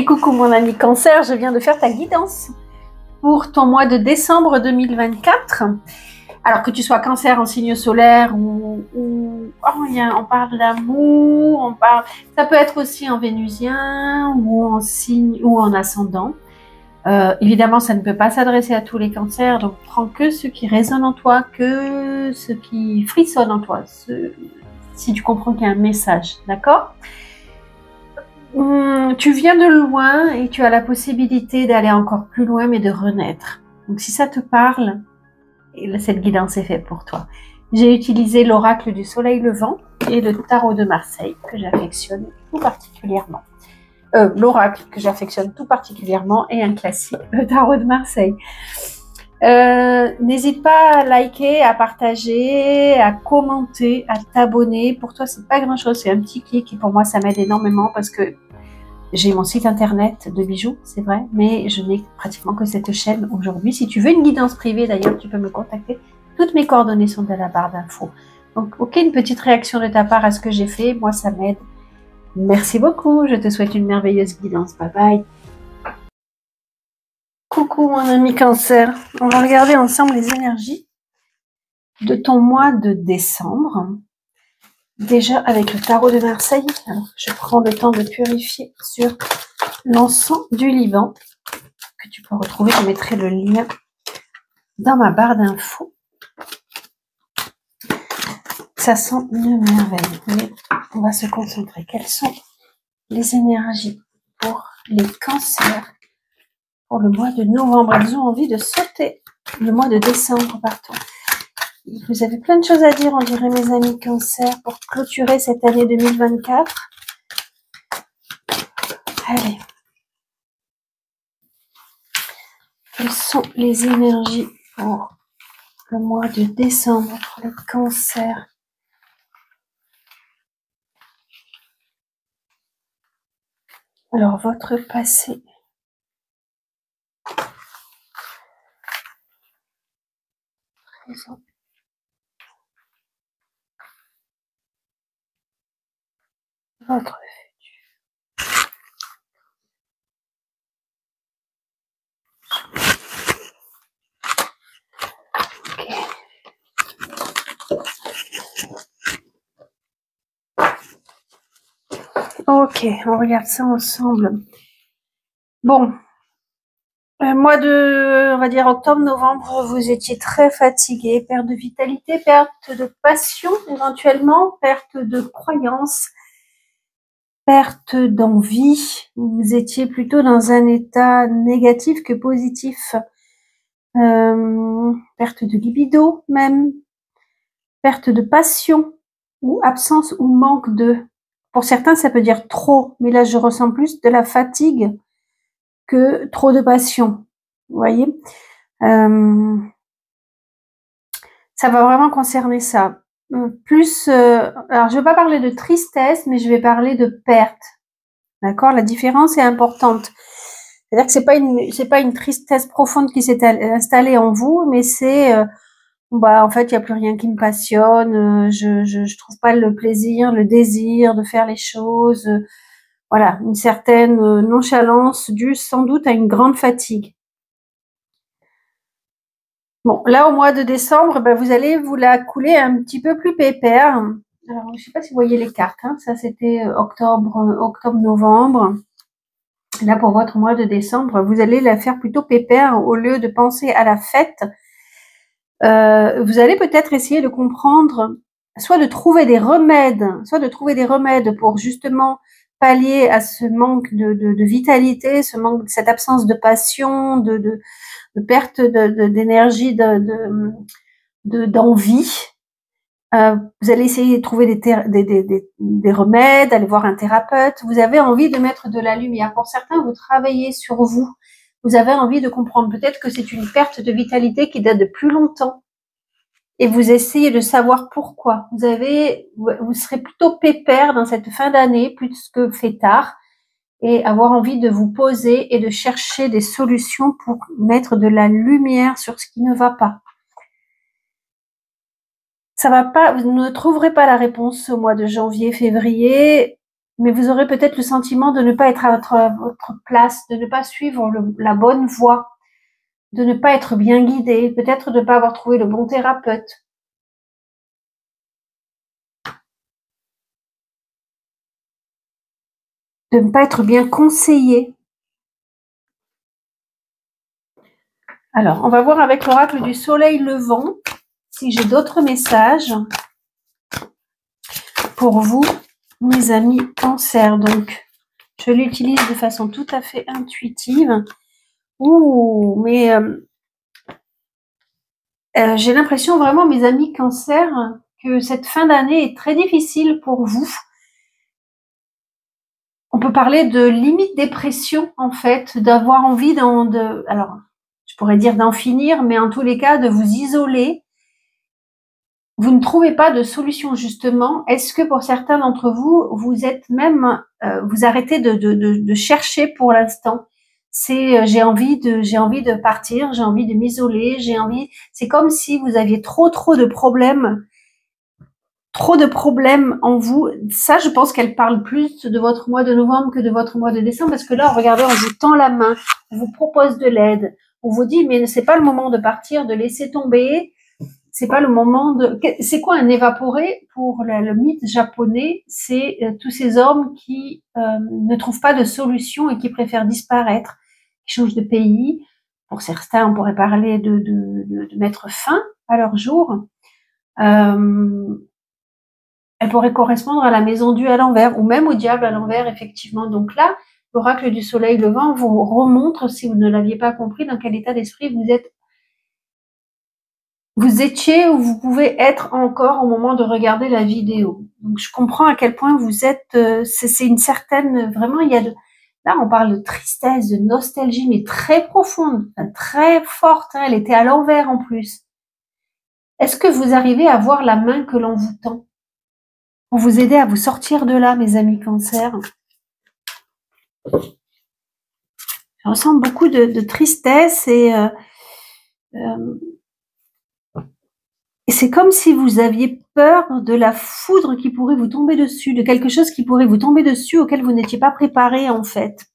Et coucou mon ami Cancer, je viens de faire ta guidance pour ton mois de décembre 2024. Alors que tu sois Cancer en signe solaire on parle d'amour, ça peut être aussi en vénusien ou en signe ou en ascendant. Évidemment, ça ne peut pas s'adresser à tous les cancers, donc prends que ce qui résonne en toi, que ce qui frissonne en toi, si tu comprends qu'il y a un message, d'accord ? Tu viens de loin et tu as la possibilité d'aller encore plus loin, mais de renaître. Donc si ça te parle, cette guidance est faite pour toi. J'ai utilisé l'oracle du soleil levant et le tarot de Marseille, que j'affectionne tout particulièrement. L'oracle que j'affectionne tout particulièrement et un classique, le tarot de Marseille. N'hésite pas à liker, à partager, à commenter, à t'abonner. Pour toi, c'est pas grand chose, c'est un petit clic et pour moi, ça m'aide énormément parce que j'ai mon site internet de bijoux, c'est vrai, mais je n'ai pratiquement que cette chaîne aujourd'hui. Si tu veux une guidance privée, d'ailleurs, tu peux me contacter. Toutes mes coordonnées sont dans la barre d'infos. Donc, ok, une petite réaction de ta part à ce que j'ai fait, moi, ça m'aide. Merci beaucoup, je te souhaite une merveilleuse guidance. Bye bye. Coucou mon ami Cancer, on va regarder ensemble les énergies de ton mois de décembre. Déjà avec le tarot de Marseille, alors je prends le temps de purifier sur l'encens du Liban, que tu peux retrouver, je mettrai le lien dans ma barre d'infos. Ça sent une merveille, mais on va se concentrer. Quelles sont les énergies pour les cancers pour le mois de novembre? Elles ont envie de sauter le mois de décembre partout. Vous avez plein de choses à dire, on dirait mes amis Cancer, pour clôturer cette année 2024. Allez. Quelles sont les énergies pour le mois de décembre pour les cancers? Alors, votre passé. Présent. Votre futur. Ok, on regarde ça ensemble. Bon, mois de, on va dire octobre-novembre, vous étiez très fatigué, perte de vitalité, perte de passion éventuellement, perte de croyance, perte d'envie. Vous étiez plutôt dans un état négatif que positif. Perte de libido même, perte de passion ou absence ou manque de. Pour certains, ça peut dire trop, mais là, je ressens plus de la fatigue que trop de passion. Vous voyez, ça va vraiment concerner ça. Plus, alors je vais pas parler de tristesse, mais je vais parler de perte. D'accord? La différence est importante. C'est-à-dire que c'est pas une tristesse profonde qui s'est installée en vous, mais c'est en fait, il n'y a plus rien qui me passionne, je trouve pas le plaisir, le désir de faire les choses. Voilà, une certaine nonchalance due sans doute à une grande fatigue. Bon, là, au mois de décembre, vous allez vous la couler un petit peu plus pépère. Alors, je sais pas si vous voyez les cartes, hein. Ça, c'était octobre-novembre. Là, pour votre mois de décembre, vous allez la faire plutôt pépère au lieu de penser à la fête. Vous allez peut-être essayer de comprendre, soit de trouver des remèdes pour justement pallier à ce manque de vitalité, cette absence de passion, de perte d'énergie, d'envie. Vous allez essayer de trouver des remèdes, aller voir un thérapeute. Vous avez envie de mettre de la lumière. Pour certains, vous travaillez sur vous. Vous avez envie de comprendre peut-être que c'est une perte de vitalité qui date de plus longtemps. Et vous essayez de savoir pourquoi. Vous serez plutôt pépère dans cette fin d'année plus que fêtard et avoir envie de vous poser et de chercher des solutions pour mettre de la lumière sur ce qui ne va pas. Ça va pas, vous ne trouverez pas la réponse au mois de janvier, février. mais vous aurez peut-être le sentiment de ne pas être à votre place, de ne pas suivre la bonne voie, de ne pas être bien guidé, peut-être de ne pas avoir trouvé le bon thérapeute. De ne pas être bien conseillé. Alors, on va voir avec l'oracle du soleil levant si j'ai d'autres messages pour vous, mes amis Cancer. Donc, je l'utilise de façon tout à fait intuitive. Ouh, mais j'ai l'impression vraiment, mes amis Cancer, que cette fin d'année est très difficile pour vous. On peut parler de limite dépression, en fait, d'avoir envie alors, je pourrais dire d'en finir, mais en tous les cas, de vous isoler. Vous ne trouvez pas de solution, justement. Est-ce que pour certains d'entre vous, vous êtes même, vous arrêtez de chercher pour l'instant? C'est j'ai envie de partir, j'ai envie de m'isoler, c'est comme si vous aviez trop de problèmes en vous. Ça, je pense qu'elle parle plus de votre mois de novembre que de votre mois de décembre, parce que là, regardez, on vous tend la main, on vous propose de l'aide, on vous dit, mais c'est pas le moment de partir, de laisser tomber, c'est pas le moment de... C'est quoi un évaporé? Pour le mythe japonais, c'est tous ces hommes qui ne trouvent pas de solution et qui préfèrent disparaître, qui changent de pays. Pour certains, on pourrait parler de mettre fin à leur jour. Elle pourrait correspondre à la maison due à l'envers, ou même au diable à l'envers, effectivement. Donc là, l'oracle du soleil levant vous remontre, si vous ne l'aviez pas compris, dans quel état d'esprit vous étiez ou vous pouvez être encore au moment de regarder la vidéo. Donc je comprends à quel point vous êtes, c'est une certaine, vraiment, là on parle de tristesse, de nostalgie, mais très profonde, très forte, hein, elle était à l'envers en plus. Est-ce que vous arrivez à voir la main que l'on vous tend pour vous aider à vous sortir de là, mes amis Cancer? Je ressens beaucoup de tristesse et c'est comme si vous aviez peur de la foudre qui pourrait vous tomber dessus, de quelque chose qui pourrait vous tomber dessus auquel vous n'étiez pas préparé en fait.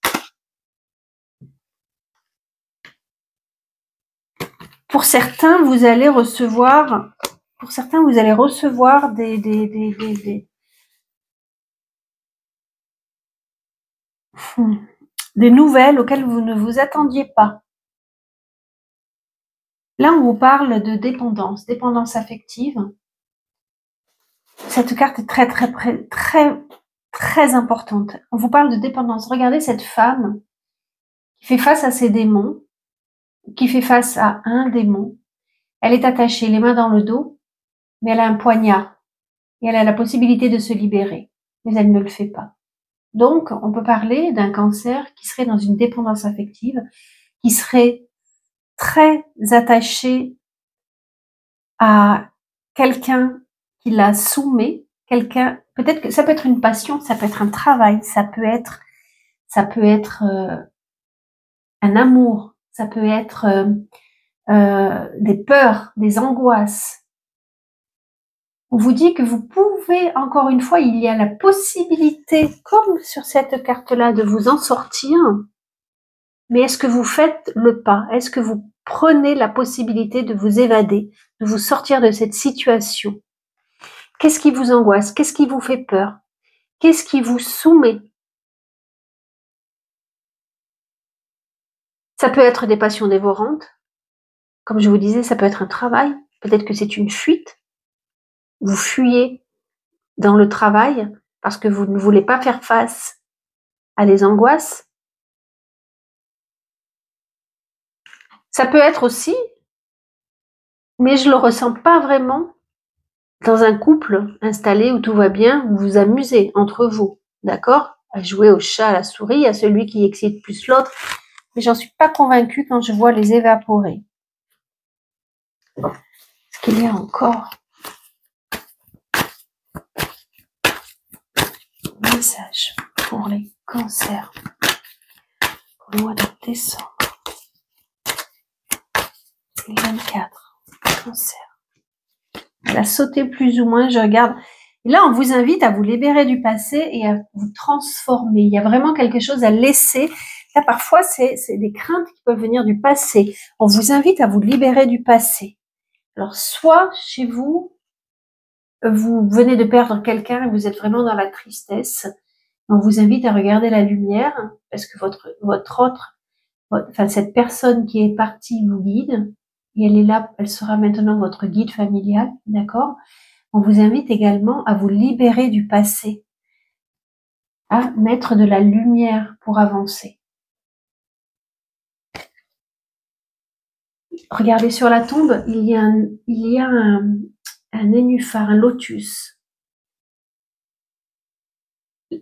Pour certains, vous allez recevoir des nouvelles auxquelles vous ne vous attendiez pas. Là, on vous parle de dépendance affective. Cette carte est très importante. On vous parle de dépendance. Regardez cette femme qui fait face à ses démons, qui fait face à un démon. Elle est attachée, les mains dans le dos, mais elle a un poignard et elle a la possibilité de se libérer, mais elle ne le fait pas. Donc, on peut parler d'un Cancer qui serait dans une dépendance affective, qui serait très attaché à quelqu'un qui la soumet, peut-être que ça peut être une passion, ça peut être un travail, ça peut être un amour, ça peut être des peurs, des angoisses. On vous dit que vous pouvez, encore une fois, il y a la possibilité, comme sur cette carte-là, de vous en sortir. Mais est-ce que vous faites le pas? Est-ce que vous prenez la possibilité de vous évader, de vous sortir de cette situation? Qu'est-ce qui vous angoisse? Qu'est-ce qui vous fait peur? Qu'est-ce qui vous soumet? Ça peut être des passions dévorantes. Comme je vous disais, ça peut être un travail. Peut-être que c'est une fuite. Vous fuyez dans le travail parce que vous ne voulez pas faire face à les angoisses. Ça peut être aussi, mais je le ressens pas vraiment, dans un couple installé où tout va bien, où vous vous amusez entre vous, d'accord? À jouer au chat, à la souris, à celui qui excite plus l'autre. Mais j'en suis pas convaincue quand je vois les évaporer. Est-ce qu'il y a encore un message pour les cancers pour le mois de décembre 2024? Cancer. Elle a sauté plus ou moins, je regarde. Et là, on vous invite à vous libérer du passé et à vous transformer. Il y a vraiment quelque chose à laisser. Là, parfois, c'est des craintes qui peuvent venir du passé. On vous invite à vous libérer du passé. Alors, soit chez vous, vous venez de perdre quelqu'un et vous êtes vraiment dans la tristesse. On vous invite à regarder la lumière parce que cette personne qui est partie vous guide et elle est là, elle sera maintenant votre guide familial, d'accord? On vous invite également à vous libérer du passé, à mettre de la lumière pour avancer. Regardez sur la tombe, il y a un nénuphar, un lotus.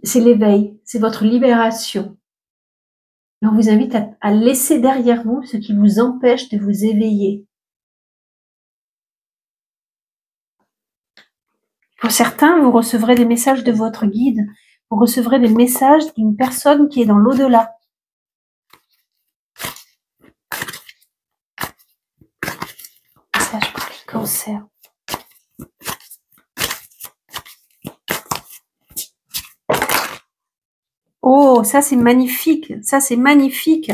C'est l'éveil, c'est votre libération. Et on vous invite à laisser derrière vous ce qui vous empêche de vous éveiller. Pour certains, vous recevrez des messages de votre guide. Vous recevrez des messages d'une personne qui est dans l'au-delà. Message pour les cancers. Oh, ça c'est magnifique. Ça c'est magnifique.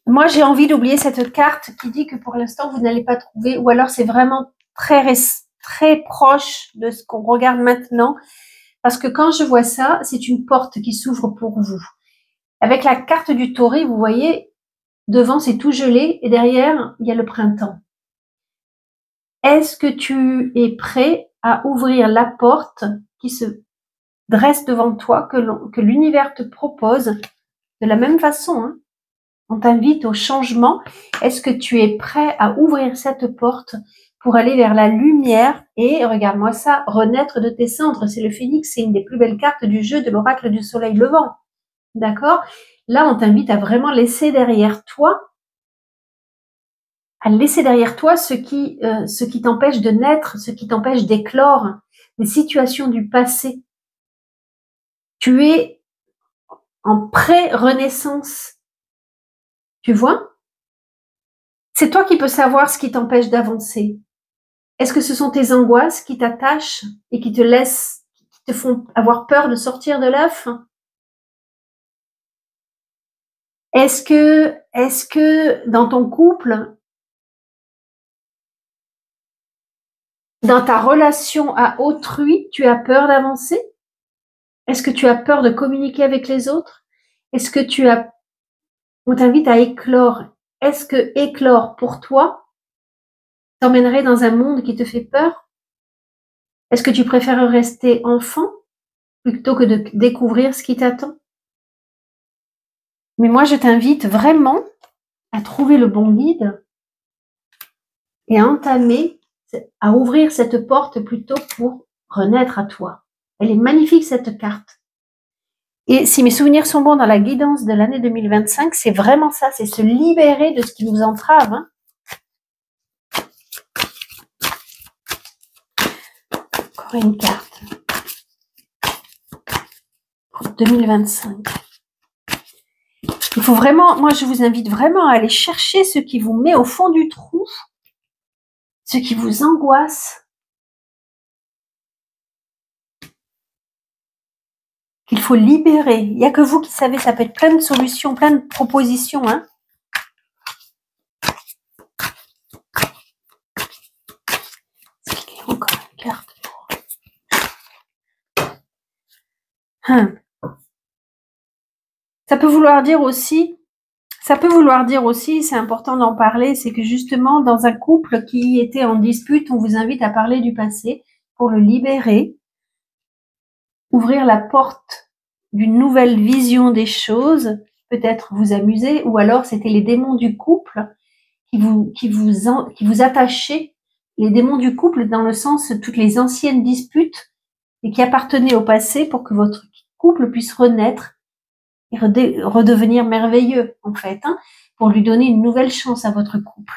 Moi, j'ai envie d'oublier cette carte qui dit que pour l'instant, vous n'allez pas trouver, ou alors c'est vraiment très proche de ce qu'on regarde maintenant. Parce que quand je vois ça, c'est une porte qui s'ouvre pour vous. Avec la carte du taureau, vous voyez, devant c'est tout gelé et derrière, il y a le printemps. Est-ce que tu es prêt à ouvrir la porte qui se dresse devant toi, que l'univers te propose de la même façon, hein? On t'invite au changement. Est-ce que tu es prêt à ouvrir cette porte pour aller vers la lumière et, regarde-moi ça, renaître de tes cendres? C'est le phénix, c'est une des plus belles cartes du jeu de l'oracle du soleil levant. D'accord? Là, on t'invite à vraiment laisser derrière toi, ce qui t'empêche de naître, ce qui t'empêche d'éclore, les situations du passé. Tu es en pré-renaissance. Tu vois? C'est toi qui peux savoir ce qui t'empêche d'avancer. Est-ce que ce sont tes angoisses qui t'attachent et qui te font avoir peur de sortir de l'œuf? Est-ce que dans ton couple, dans ta relation à autrui, tu as peur d'avancer? Est-ce que tu as peur de communiquer avec les autres? On t'invite à éclore. Est-ce que éclore pour toi t'emmènerait dans un monde qui te fait peur? Est-ce que tu préfères rester enfant plutôt que de découvrir ce qui t'attend? Mais moi, je t'invite vraiment à trouver le bon guide et à ouvrir cette porte plutôt pour renaître à toi. Elle est magnifique, cette carte. Et si mes souvenirs sont bons dans la guidance de l'année 2025, c'est vraiment ça, c'est se libérer de ce qui nous entrave. Hein. Encore une carte. Pour 2025. Il faut vraiment, moi je vous invite vraiment à aller chercher ce qui vous met au fond du trou, ce qui vous angoisse, qu'il faut libérer. Il n'y a que vous qui savez, ça peut être plein de solutions, plein de propositions. Hein. Est-ce qu'il y a encore une carte Ça peut vouloir dire aussi, c'est important d'en parler, c'est que justement, dans un couple qui était en dispute, on vous invite à parler du passé pour le libérer, ouvrir la porte d'une nouvelle vision des choses, peut-être vous amuser, ou alors c'était les démons du couple qui vous attachaient, les démons du couple dans le sens de toutes les anciennes disputes et qui appartenaient au passé pour que votre couple puisse renaître et redevenir merveilleux, en fait, hein, pour lui donner une nouvelle chance à votre couple.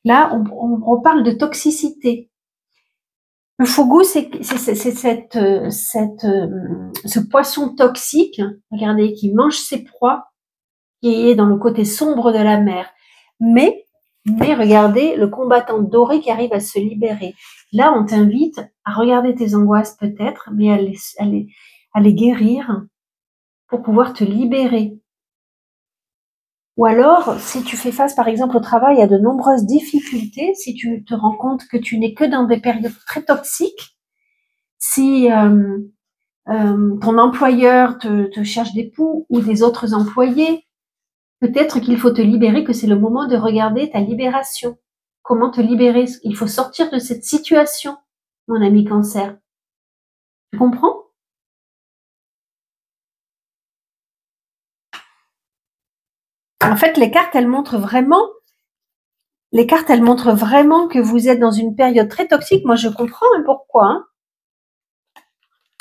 Là, on parle de toxicité. Le fougou, c'est ce poisson toxique, regardez, qui mange ses proies, qui est dans le côté sombre de la mer. Mais Mais regardez le combattant doré qui arrive à se libérer. Là, on t'invite à regarder tes angoisses peut-être, mais à les guérir pour pouvoir te libérer. Ou alors, si tu fais face, par exemple, au travail à de nombreuses difficultés, si tu te rends compte que tu n'es que dans des périodes très toxiques, si ton employeur te cherche des poux ou des autres employés, peut-être qu'il faut te libérer, que c'est le moment de regarder ta libération. Comment te libérer? Il faut sortir de cette situation, mon ami Cancer. Tu comprends? En fait, les cartes, elles montrent vraiment que vous êtes dans une période très toxique. Moi, je comprends pourquoi. Hein.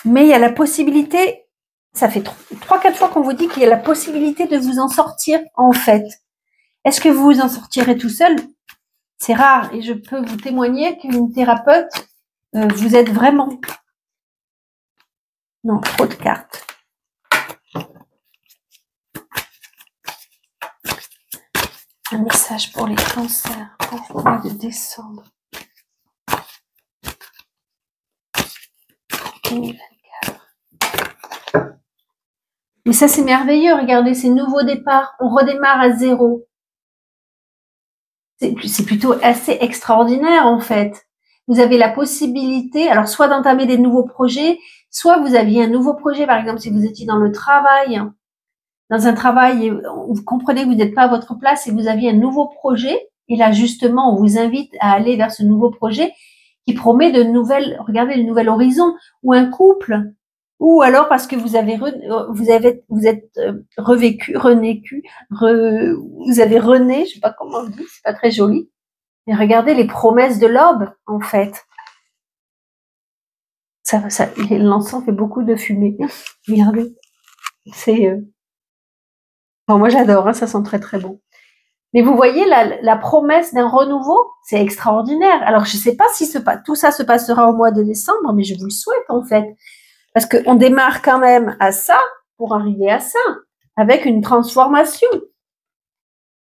Mais il y a la possibilité, ça fait 3-4 fois qu'on vous dit qu'il y a la possibilité de vous en sortir, en fait. Est-ce que vous vous en sortirez tout seul? C'est rare. Et je peux vous témoigner qu'une thérapeute, vous êtes vraiment... Non, trop de cartes. Un message pour les cancers, pour le mois de décembre 2024. Mais ça, c'est merveilleux. Regardez, ces nouveaux départs. On redémarre à zéro. C'est plutôt assez extraordinaire, en fait. Vous avez la possibilité, alors, soit d'entamer des nouveaux projets, soit vous aviez un nouveau projet, par exemple, si vous étiez dans le travail, dans un travail, vous comprenez que vous n'êtes pas à votre place et vous aviez un nouveau projet. Et là, justement, on vous invite à aller vers ce nouveau projet qui promet de nouvelles, regardez, le nouvel horizon, ou un couple, ou alors parce que vous êtes revécu, vous avez rené, je sais pas comment on dit, c'est pas très joli. Mais regardez les promesses de l'aube, en fait. L'encens fait beaucoup de fumée. Regardez. C'est, Enfin, moi, j'adore, hein, ça sent très très bon. Mais vous voyez, la promesse d'un renouveau, c'est extraordinaire. Alors, je ne sais pas si tout ça se passera au mois de décembre, mais je vous le souhaite en fait. Parce qu'on démarre quand même à ça pour arriver à ça, avec une transformation.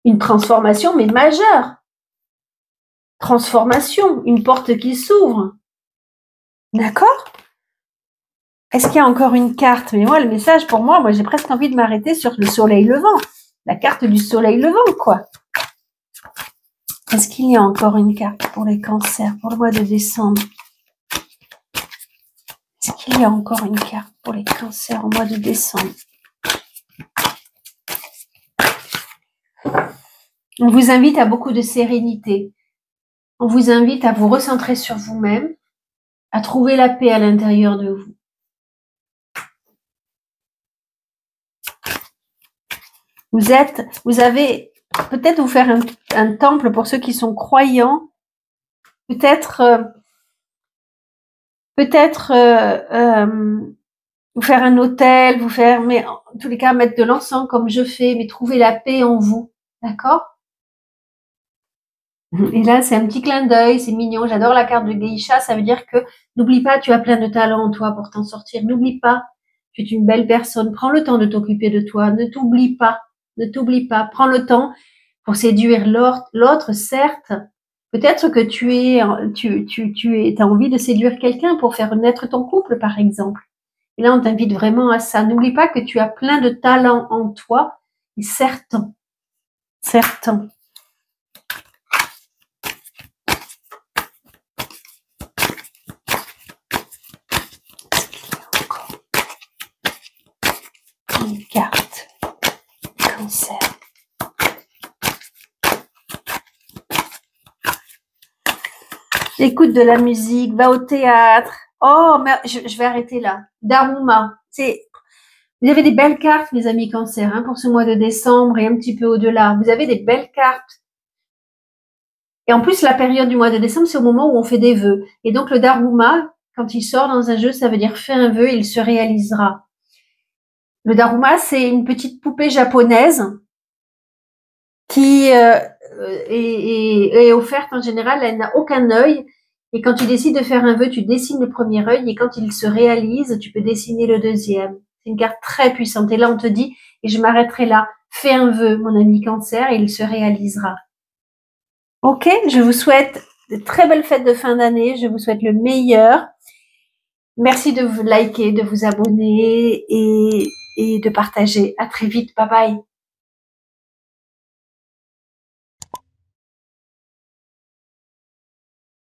Une transformation, mais majeure. Transformation, une porte qui s'ouvre. D'accord? Est-ce qu'il y a encore une carte? Mais moi, le message pour moi, j'ai presque envie de m'arrêter sur le soleil levant. La carte du soleil levant, quoi. Est-ce qu'il y a encore une carte pour les cancers pour le mois de décembre? Est-ce qu'il y a encore une carte pour les cancers au mois de décembre? On vous invite à beaucoup de sérénité. On vous invite à vous recentrer sur vous-même, à trouver la paix à l'intérieur de vous. Vous avez peut-être vous faire un temple pour ceux qui sont croyants, peut-être vous faire un autel, mais en tous les cas mettre de l'encens comme je fais, mais trouver la paix en vous, d'accord? Et là, c'est un petit clin d'œil, c'est mignon. J'adore la carte de Geisha. Ça veut dire que n'oublie pas, tu as plein de talents en toi pour t'en sortir. N'oublie pas, tu es une belle personne. Prends le temps de t'occuper de toi. Ne t'oublie pas. Ne t'oublie pas. Prends le temps pour séduire l'autre, certes. Peut-être que t'as envie de séduire quelqu'un pour faire naître ton couple, par exemple. Et là, on t'invite vraiment à ça. N'oublie pas que tu as plein de talents en toi. Et certains. Une carte. Cancer. Écoute de la musique, va au théâtre. Oh, mais je vais arrêter là. Daruma. Vous avez des belles cartes, mes amis Cancer, hein, pour ce mois de décembre et un petit peu au-delà. Vous avez des belles cartes. Et en plus, la période du mois de décembre, c'est au moment où on fait des vœux. Et donc, le Daruma, quand il sort dans un jeu, ça veut dire fais un vœu et il se réalisera. Le Daruma, c'est une petite poupée japonaise qui est offerte en général. Elle n'a aucun œil. Et quand tu décides de faire un vœu, tu dessines le premier œil. Et quand il se réalise, tu peux dessiner le deuxième. C'est une carte très puissante. Et là, on te dit, et je m'arrêterai là, fais un vœu, mon ami Cancer, et il se réalisera. Ok, je vous souhaite de très belles fêtes de fin d'année. Je vous souhaite le meilleur. Merci de vous liker, de vous abonner et de partager. À très vite. Bye bye.